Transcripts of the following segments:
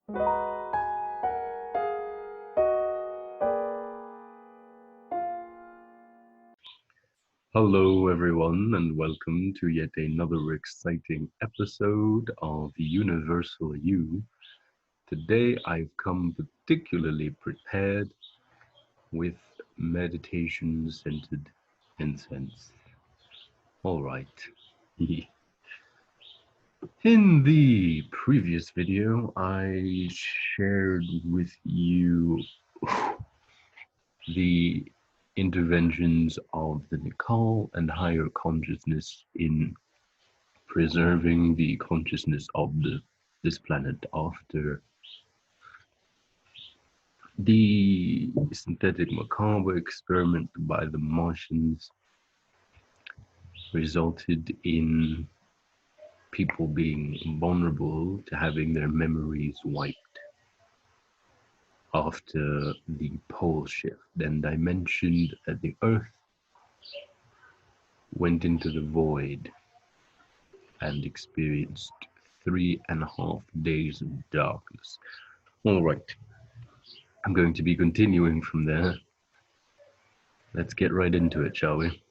Hello, everyone, and welcome to yet another exciting episode of Universal You. Today, I've come particularly prepared with meditation-scented incense. All right. In the previous video, I shared with you the interventions of the Nikal and higher consciousness in preserving the consciousness of this planet after the synthetic macabre experiment by the Martians resulted in people being vulnerable to having their memories wiped after the pole shift. And I mentioned that the Earth went into the void and experienced 3.5 days of darkness. All right, I'm going to be continuing from there. Let's get right into it, shall we?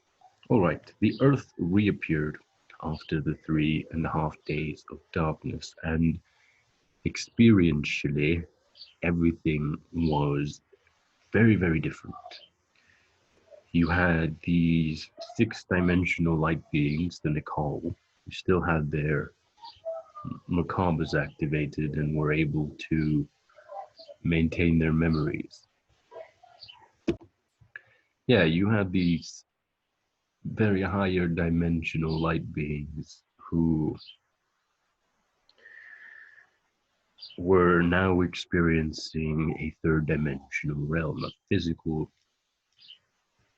All right, the Earth reappeared after the 3.5 days of darkness, and experientially, everything was very, very different. You had these six-dimensional light beings, the Nikal, who still had their macabres activated and were able to maintain their memories. Yeah, you had these very higher dimensional light beings who were now experiencing a third dimensional realm, a physical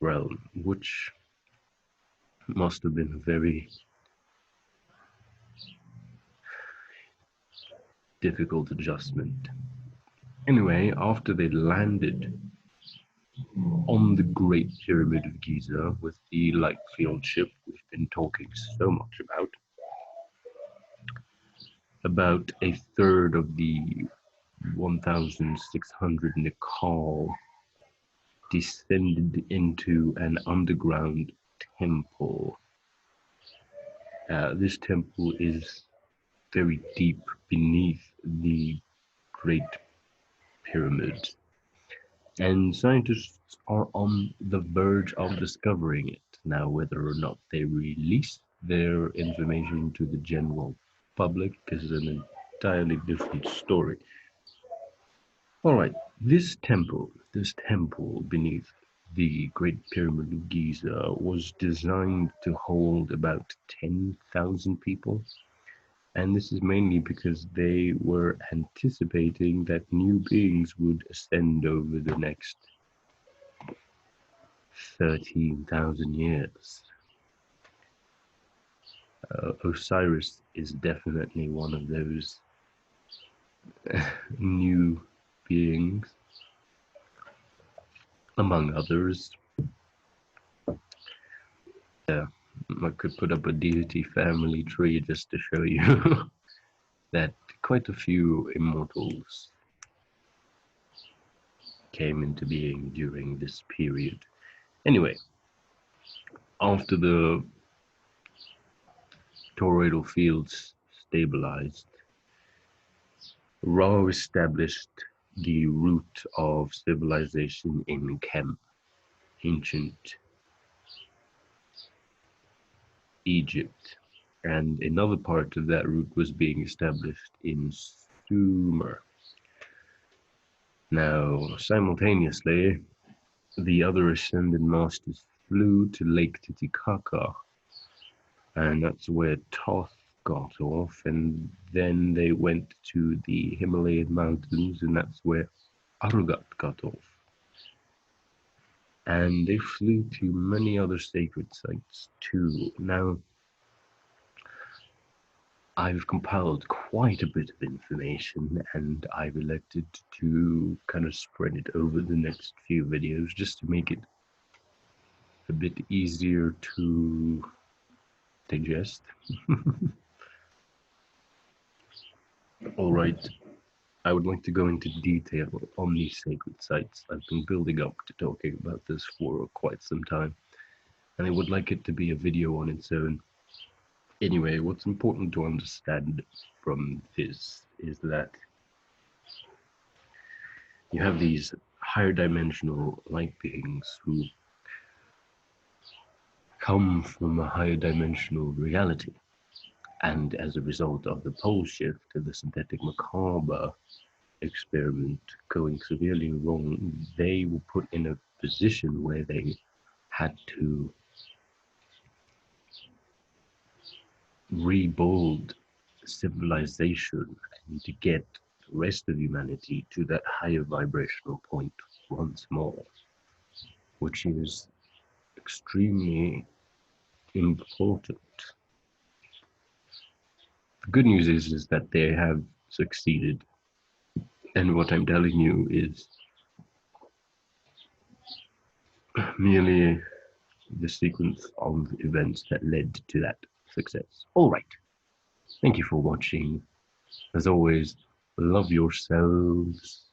realm, which must have been a very difficult adjustment. Anyway, after they landed on the Great Pyramid of Giza with the light field ship we've been talking so much about a third of the 1,600 Nikal descended into an underground temple. This temple is very deep beneath the Great Pyramid, and scientists are on the verge of discovering it. Now, whether or not they release their information to the general public is an entirely different story. All right, this temple beneath the Great Pyramid of Giza was designed to hold about 10,000 people. And this is mainly because they were anticipating that new beings would ascend over the next 13,000 years. Osiris is definitely one of those new beings, among others. I could put up a deity family tree just to show you that quite a few immortals came into being during this period. Anyway, after the toroidal fields stabilized, Ra established the root of civilization in Kem, ancient Egypt, and another part of that route was being established in Sumer. Now, simultaneously, the other ascended masters flew to Lake Titicaca, and that's where Thoth got off, and then they went to the Himalayan mountains, and that's where Argat got off. And they flew to many other sacred sites too. Now, I've compiled quite a bit of information, and I've elected to kind of spread it over the next few videos just to make it a bit easier to digest. All right. I would like to go into detail on these sacred sites. I've been building up to talking about this for quite some time, and I would like it to be a video on its own. Anyway, what's important to understand from this is that you have these higher dimensional light beings who come from a higher dimensional reality. And as a result of the pole shift and the synthetic macabre experiment going severely wrong, they were put in a position where they had to rebuild civilization and to get the rest of humanity to that higher vibrational point once more, which is extremely important. The good news is that they have succeeded, and what I'm telling you is merely the sequence of events that led to that success. All right. Thank you for watching. As always, love yourselves.